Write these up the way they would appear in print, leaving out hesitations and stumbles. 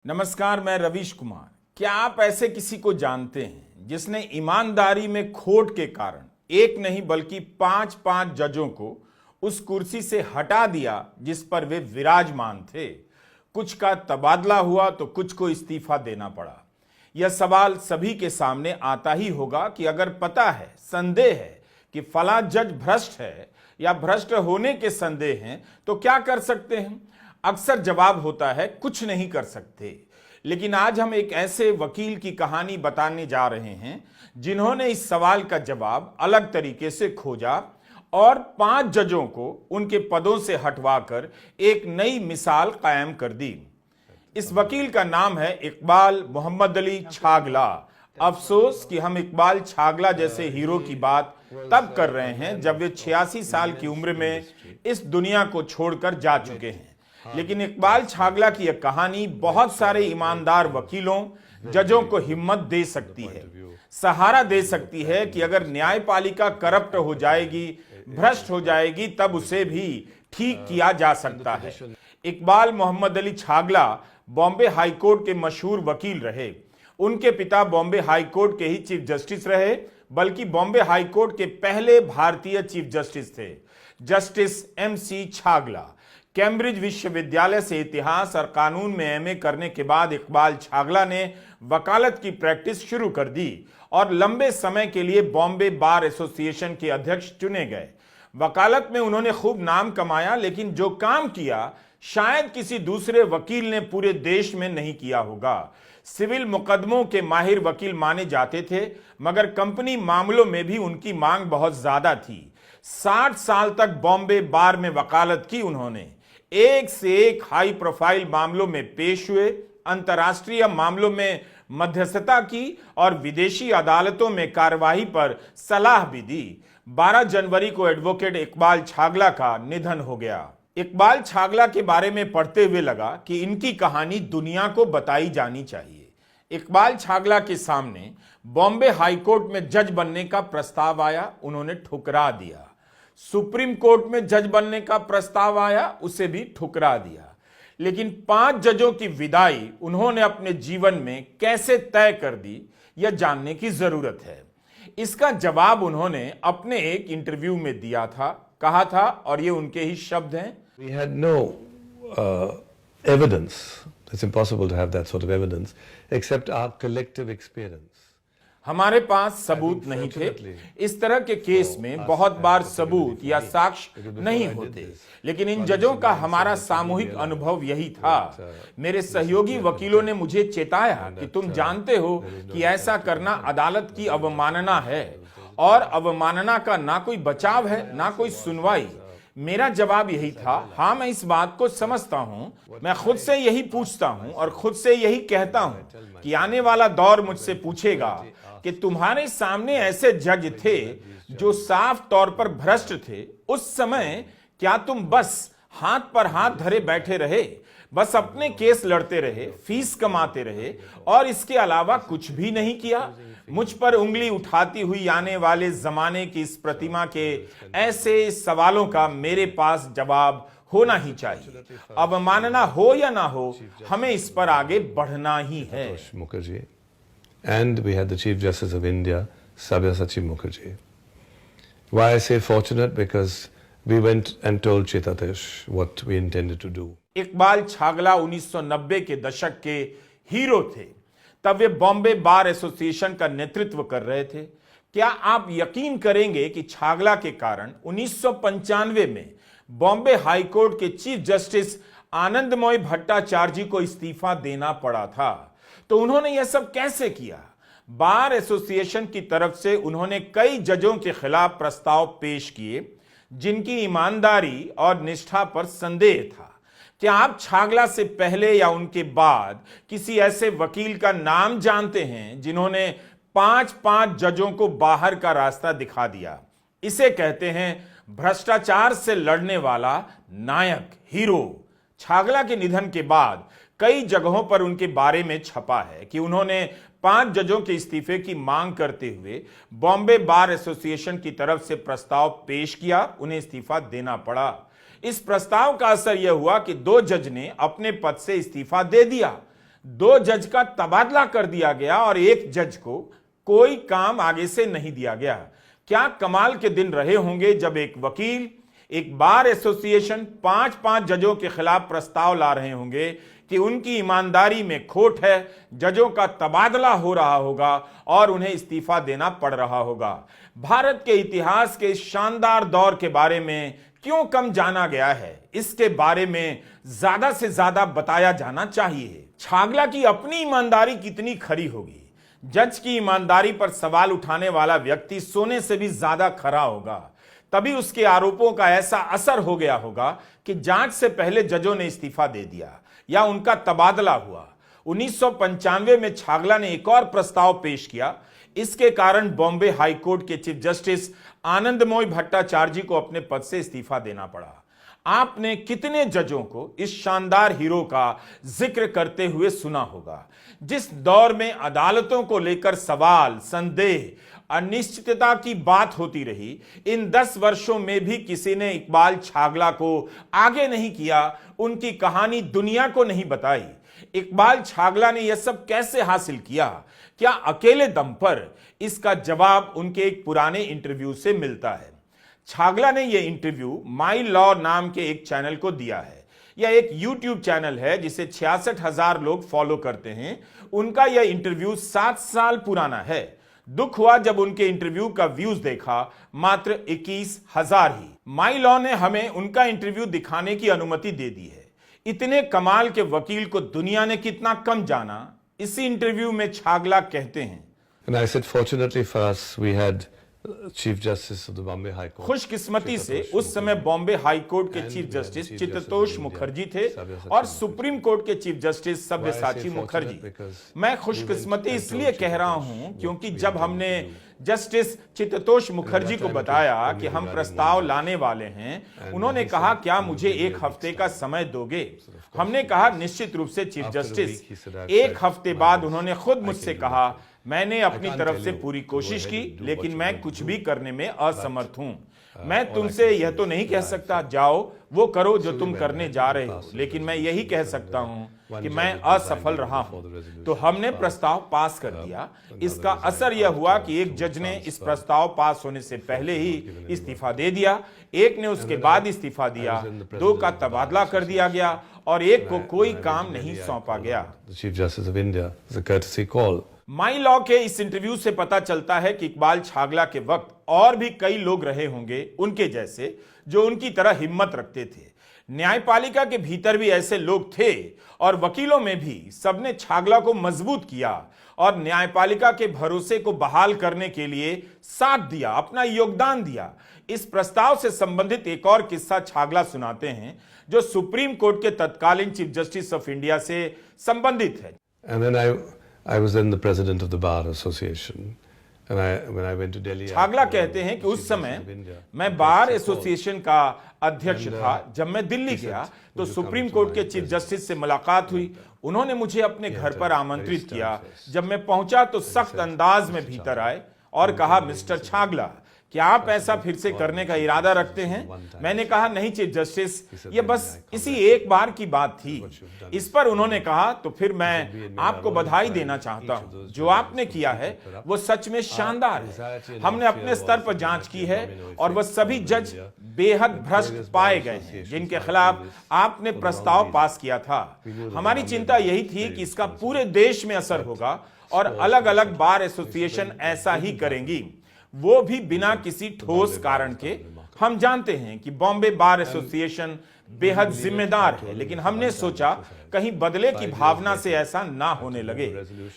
नमस्कार, मैं रवीश कुमार। क्या आप ऐसे किसी को जानते हैं जिसने ईमानदारी में खोट के कारण एक नहीं बल्कि पांच पांच जजों को उस कुर्सी से हटा दिया जिस पर वे विराजमान थे? कुछ का तबादला हुआ तो कुछ को इस्तीफा देना पड़ा। यह सवाल सभी के सामने आता ही होगा कि अगर पता है, संदेह है कि फला जज भ्रष्ट है या भ्रष्ट होने के संदेह हैं तो क्या कर सकते हैं? अक्सर जवाब होता है कुछ नहीं कर सकते। लेकिन आज हम एक ऐसे वकील की कहानी बताने जा रहे हैं जिन्होंने इस सवाल का जवाब अलग तरीके से खोजा और 5 जजों को उनके पदों से हटवाकर एक नई मिसाल कायम कर दी। इस वकील का नाम है इकबाल मोहम्मद अली छागला। अफसोस कि हम इकबाल छागला जैसे हीरो की बात तब कर रहे हैं जब वे 86 साल की उम्र में इस दुनिया को छोड़कर जा चुके हैं। लेकिन इकबाल छागला की यह कहानी बहुत सारे ईमानदार वकीलों, जजों को हिम्मत दे सकती है, सहारा दे सकती है कि अगर न्यायपालिका करप्ट हो जाएगी, भ्रष्ट हो जाएगी, तब उसे भी ठीक किया जा सकता है। इकबाल मोहम्मद अली छागला बॉम्बे हाईकोर्ट के मशहूर वकील रहे। उनके पिता बॉम्बे हाईकोर्ट के ही चीफ जस्टिस रहे, बल्कि बॉम्बे हाईकोर्ट के पहले भारतीय चीफ जस्टिस थे, जस्टिस MC छागला। कैम्ब्रिज विश्वविद्यालय से इतिहास और कानून में MA करने के बाद इकबाल छागला ने वकालत की प्रैक्टिस शुरू कर दी और लंबे समय के लिए बॉम्बे बार एसोसिएशन के अध्यक्ष चुने गए। वकालत में उन्होंने खूब नाम कमाया, लेकिन जो काम किया शायद किसी दूसरे वकील ने पूरे देश में नहीं किया होगा। सिविल मुकदमों के माहिर वकील माने जाते थे, मगर कंपनी मामलों में भी उनकी मांग बहुत ज्यादा थी। 60 साल तक बॉम्बे बार में वकालत की उन्होंने। एक से एक हाई प्रोफाइल मामलों में पेश हुए, अंतर्राष्ट्रीय मामलों में मध्यस्थता की और विदेशी अदालतों में कार्यवाही पर सलाह भी दी। 12 जनवरी को एडवोकेट इकबाल छागला का निधन हो गया। इकबाल छागला के बारे में पढ़ते हुए लगा कि इनकी कहानी दुनिया को बताई जानी चाहिए। इकबाल छागला के सामने बॉम्बे हाईकोर्ट में जज बनने का प्रस्ताव आया, उन्होंने ठुकरा दिया। सुप्रीम कोर्ट में जज बनने का प्रस्ताव आया, उसे भी ठुकरा दिया। लेकिन 5 जजों की विदाई उन्होंने अपने जीवन में कैसे तय कर दी, यह जानने की जरूरत है। इसका जवाब उन्होंने अपने एक इंटरव्यू में दिया था, कहा था, और ये उनके ही शब्द हैं। We had no evidence. It's impossible to have that sort of evidence except our collective experience. हमारे पास सबूत नहीं थे। इस तरह के केस में बहुत बार सबूत या साक्ष्य नहीं होते, लेकिन इन जजों का हमारा सामूहिक अनुभव यही था। मेरे सहयोगी वकीलों ने मुझे चेताया कि तुम जानते हो कि ऐसा करना अदालत की अवमानना है, और अवमानना का ना कोई बचाव है ना कोई सुनवाई। मेरा जवाब यही था, हाँ मैं इस बात को समझता हूं। मैं खुद से यही पूछता हूं और खुद से यही कहता हूं कि आने वाला दौर मुझसे पूछेगा कि तुम्हारे सामने ऐसे जज थे जो साफ तौर पर भ्रष्ट थे, उस समय क्या तुम बस हाथ पर हाथ धरे बैठे रहे, बस अपने केस लड़ते रहे, फीस कमाते रहे और इसके अलावा कुछ भी नहीं किया? मुझ पर उंगली उठाती हुई आने वाले जमाने की इस प्रतिमा के ऐसे सवालों का मेरे पास जवाब होना ही चाहिए। अवमानना हो या ना हो, हमें इस पर आगे बढ़ना ही है। Mukherjee. And we had the Chief Justice of India, Sabyasachi Mukherjee. Why I say fortunate? Because we went and told Chetatesh what we intended to do. Iqbal Chagla 1990 के दशक के हीरो थे। तब वे बॉम्बे बार एसोसिएशन का नेतृत्व कर रहे थे। क्या आप यकीन करेंगे कि छागला के कारण 1995 में बॉम्बे हाईकोर्ट के चीफ जस्टिस आनंदमोय भट्टाचार्य जी को इस्तीफा देना पड़ा था? तो उन्होंने यह सब कैसे किया? बार एसोसिएशन की तरफ से उन्होंने कई जजों के खिलाफ प्रस्ताव पेश किए जिनकी ईमानदारी और निष्ठा पर संदेह था। क्या आप छागला से पहले या उनके बाद किसी ऐसे वकील का नाम जानते हैं जिन्होंने 5 जजों को बाहर का रास्ता दिखा दिया? इसे कहते हैं भ्रष्टाचार से लड़ने वाला नायक, हीरो। छागला के निधन के बाद कई जगहों पर उनके बारे में छपा है कि उन्होंने 5 जजों के इस्तीफे की मांग करते हुए बॉम्बे बार एसोसिएशन की तरफ से प्रस्ताव पेश किया, उन्हें इस्तीफा देना पड़ा। इस प्रस्ताव का असर यह हुआ कि 2 जज ने अपने पद से इस्तीफा दे दिया। 2 जज का तबादला कर दिया गया और 1 जज को कोई काम आगे से नहीं दिया गया। क्या कमाल के दिन रहे होंगे जब एक वकील, एक बार एसोसिएशन 5-5 जजों के खिलाफ प्रस्ताव ला रहे होंगे कि उनकी ईमानदारी में खोट है, जजों का तबादला हो रहा होगा और उन्हें इस्तीफा देना पड़ रहा होगा। भारत के इतिहास के इस शानदार दौर के बारे में क्यों कम जाना गया है, इसके बारे में ज्यादा से ज्यादा बताया जाना चाहिए। छागला की अपनी ईमानदारी कितनी खरी होगी। जज की ईमानदारी पर सवाल उठाने वाला व्यक्ति सोने से भी ज्यादा खरा होगा, तभी उसके आरोपों का ऐसा असर हो गया होगा कि जांच से पहले जजों ने इस्तीफा दे दिया या उनका तबादला हुआ। 1995 में छागला ने एक और प्रस्ताव पेश किया। इसके कारण बॉम्बे हाईकोर्ट के चीफ जस्टिस आनंदमोई भट्टाचार्य जी को अपने पद से इस्तीफा देना पड़ा। आपने कितने जजों को इस शानदार हीरो का जिक्र करते हुए सुना होगा, जिस दौर में अदालतों को लेकर सवाल, संदेह, अनिश्चितता की बात होती रही। इन 10 वर्षों में भी किसी ने इकबाल छागला को आगे नहीं किया, उनकी कहानी दुनिया को नहीं बताई। इकबाल छागला ने यह सब कैसे हासिल किया? क्या अकेले दम पर? इसका जवाब उनके एक पुराने इंटरव्यू से मिलता है। छागला ने यह इंटरव्यू माई लॉ नाम के एक चैनल को दिया है। यह एक यूट्यूब चैनल है जिसे 66,000 लोग फॉलो करते हैं। उनका यह इंटरव्यू 7 साल पुराना है। दुख हुआ जब उनके इंटरव्यू का व्यूज देखा मात्र 21,000 ही। माई लॉ ने हमें उनका इंटरव्यू दिखाने की अनुमति दे दी है। इतने कमाल के वकील को दुनिया ने कितना कम जाना, इसी इंटरव्यू में छागला कहते हैं। And I said, fortunately for us, we had Chief Justice of the Bombay High Court. खुशकिस्मती से उस समय बॉम्बे हाई कोर्ट के चीफ जस्टिस चित्तोष मुखर्जी थे और सुप्रीम कोर्ट के चीफ जस्टिस सब्यसाची मुखर्जी। मैं खुशकिस्मती इसलिए कह रहा हूं क्योंकि जब हमने जस्टिस चित्तोष मुखर्जी को बताया कि हम प्रस्ताव लाने वाले हैं, उन्होंने कहा क्या मुझे 1 हफ्ते का समय दोगे? हमने कहा निश्चित रूप से चीफ जस्टिस। 1 हफ्ते बाद उन्होंने खुद मुझसे कहा मैंने अपनी तरफ से पूरी कोशिश की, लेकिन मैं कुछ भी करने में असमर्थ हूं। मैं तुमसे यह तो नहीं कह सकता जाओ वो करो जो तुम करने जा रहे हो, लेकिन मैं यही कह सकता हूं कि मैं असफल रहा हूं। तो हमने प्रस्ताव पास कर दिया। इसका असर यह हुआ कि एक जज ने इस प्रस्ताव पास होने से पहले ही इस्तीफा दे दिया, एक ने उसके बाद इस्तीफा दिया, 2 का तबादला कर दिया गया और 1 को कोई काम नहीं सौंपा गया। Chief Justice of India is a courtesy call. My law के इस इंटरव्यू से पता चलता है कि इकबाल छागला के वक्त और भी कई लोग रहे होंगे उनके जैसे जो उनकी तरह हिम्मत रखते थे। न्यायपालिका के भीतर भी ऐसे लोग थे और वकीलों में भी। सबने छागला को मजबूत किया और न्यायपालिका के भरोसे को बहाल करने के लिए साथ दिया, अपना योगदान दिया। इस प्रस्ताव से संबंधित एक और किस्सा छागला सुनाते हैं जो सुप्रीम कोर्ट के तत्कालीन चीफ जस्टिस ऑफ इंडिया से संबंधित है। And then I was then the president of the Bar Association. And when I went to Delhi, Chagla कहते हैं कि उस समय मैं बार एसोसिएशन का अध्यक्ष था। जब मैं दिल्ली गया तो सुप्रीम कोर्ट के चीफ जस्टिस से मुलाकात हुई। उन्होंने मुझे अपने घर पर आमंत्रित किया। जब मैं पहुंचा तो सख्त अंदाज में भीतर आए और कहा मिस्टर छागला, क्या आप ऐसा फिर से करने का इरादा रखते हैं? मैंने कहा नहीं चीफ जस्टिस, ये बस इसी एक बार की बात थी। इस पर उन्होंने कहा तो फिर मैं आपको बधाई देना चाहता हूं। जो आपने किया है वो सच में शानदार है। हमने अपने स्तर पर जांच की है और वह सभी जज बेहद भ्रष्ट पाए गए हैं जिनके खिलाफ आपने प्रस्ताव पास किया था। हमारी चिंता यही थी कि इसका पूरे देश में असर होगा और अलग अलग बार एसोसिएशन ऐसा ही करेंगी, वो भी बिना किसी ठोस कारण के। हम जानते हैं कि बॉम्बे बार एसोसिएशन बेहद जिम्मेदार है, लेकिन हमने सोचा कहीं बदले की भावना से ऐसा ना होने लगे।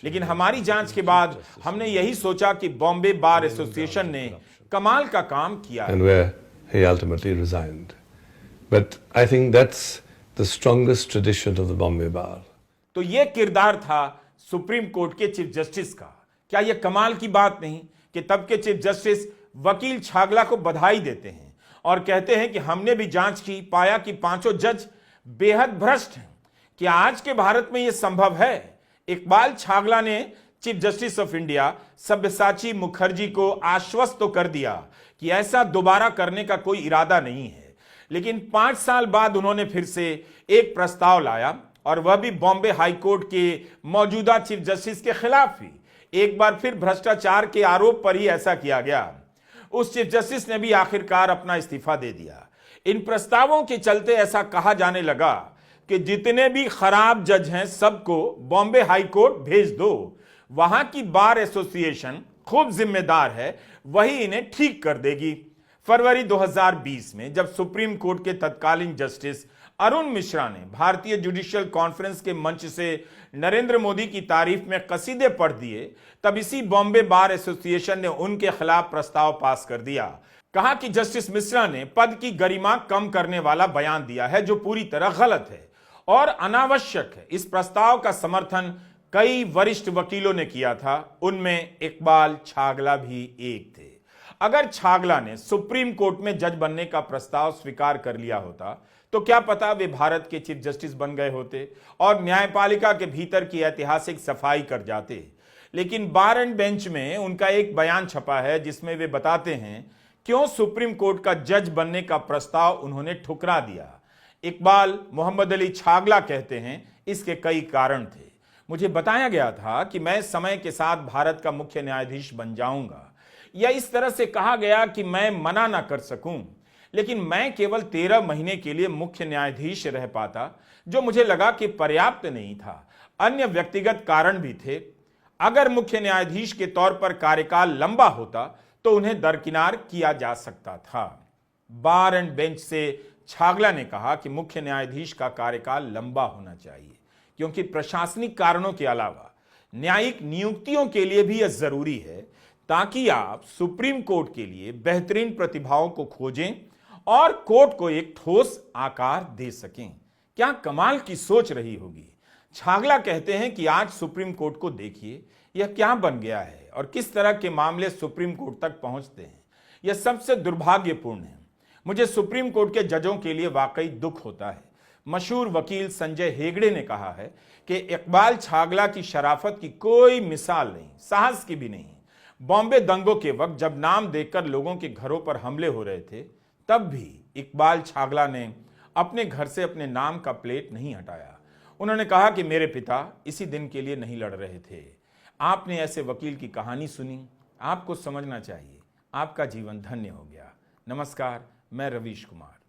लेकिन हमारी जांच के बाद हमने यही सोचा कि बॉम्बे बार एसोसिएशन ने कमाल का काम किया। And where he ultimately resigned. But I think that's the strongest tradition of the Bombay Bar. तो यह किरदार था सुप्रीम कोर्ट के चीफ जस्टिस का। क्या यह कमाल की बात नहीं कि तब के चीफ जस्टिस वकील छागला को बधाई देते हैं और कहते हैं कि हमने भी जांच की, पाया कि 5 जज बेहद भ्रष्ट हैं। क्या आज के भारत में यह संभव है? इकबाल छागला ने chief justice of India Sabyasachi Mukherjee को आश्वस्त तो कर दिया कि ऐसा दोबारा करने का कोई इरादा नहीं है, लेकिन 5 साल बाद उन्होंने फिर से एक प्रस्ताव लाया और वह भी बॉम्बे हाईकोर्ट के मौजूदा चीफ जस्टिस के खिलाफ ही। एक बार फिर भ्रष्टाचार के आरोप पर ही ऐसा किया गया। उस चीफ जस्टिस ने भी आखिरकार अपना इस्तीफा दे दिया। इन प्रस्तावों के चलते ऐसा कहा जाने लगा कि जितने भी खराब जज हैं सबको बॉम्बे हाईकोर्ट भेज दो, वहां की बार एसोसिएशन खूब जिम्मेदार है, वही इन्हें ठीक कर देगी। फरवरी 2020 में जब सुप्रीम कोर्ट के तत्कालीन जस्टिस अरुण मिश्रा ने भारतीय जुडिशियल कॉन्फ्रेंस के मंच से नरेंद्र मोदी की तारीफ में कसीदे पढ़ दिए, तब इसी बॉम्बे बार एसोसिएशन ने उनके खिलाफ प्रस्ताव पास कर दिया। कहा कि जस्टिस मिश्रा ने पद की गरिमा कम करने वाला बयान दिया है जो पूरी तरह गलत है और अनावश्यक है। इस प्रस्ताव का समर्थन कई वरिष्ठ वकीलों ने किया था, उनमें इकबाल छागला भी एक थे। अगर छागला ने सुप्रीम कोर्ट में जज बनने का प्रस्ताव स्वीकार कर लिया होता तो क्या पता वे भारत के चीफ जस्टिस बन गए होते और न्यायपालिका के भीतर की ऐतिहासिक सफाई कर जाते। लेकिन बार एंड बेंच में उनका एक बयान छपा है जिसमें वे बताते हैं क्यों सुप्रीम कोर्ट का जज बनने का प्रस्ताव उन्होंने ठुकरा दिया। इकबाल मोहम्मद अली छागला कहते हैं इसके कई कारण थे। मुझे बताया गया था कि मैं समय के साथ भारत का मुख्य न्यायाधीश बन जाऊंगा, या इस तरह से कहा गया कि मैं मना ना कर सकूं, लेकिन मैं केवल 13 महीने के लिए मुख्य न्यायाधीश रह पाता, जो मुझे लगा कि पर्याप्त नहीं था। अन्य व्यक्तिगत कारण भी थे। अगर मुख्य न्यायाधीश के तौर पर कार्यकाल लंबा होता तो उन्हें दरकिनार किया जा सकता था। बार एंड बेंच से छागला ने कहा कि मुख्य न्यायाधीश का कार्यकाल लंबा होना चाहिए, क्योंकि प्रशासनिक कारणों के अलावा न्यायिक नियुक्तियों के लिए भी यह जरूरी है, ताकि आप सुप्रीम कोर्ट के लिए बेहतरीन प्रतिभाओं को खोजें और कोर्ट को एक ठोस आकार दे सकें। क्या कमाल की सोच रही होगी। छागला कहते हैं कि आज सुप्रीम कोर्ट को देखिए, यह क्या बन गया है और किस तरह के मामले सुप्रीम कोर्ट तक पहुंचते हैं। यह सबसे दुर्भाग्यपूर्ण है। मुझे सुप्रीम कोर्ट के जजों के लिए वाकई दुख होता है। मशहूर वकील संजय हेगड़े ने कहा है कि इकबाल छागला की शराफत की कोई मिसाल नहीं, साहस की भी नहीं। बॉम्बे दंगों के वक्त जब नाम देखकर लोगों के घरों पर हमले हो रहे थे, तब भी इकबाल छागला ने अपने घर से अपने नाम का प्लेट नहीं हटाया। उन्होंने कहा कि मेरे पिता इसी दिन के लिए नहीं लड़ रहे थे। आपने ऐसे वकील की कहानी सुनी, आपको समझना चाहिए, आपका जीवन धन्य हो गया। नमस्कार, मैं रवीश कुमार।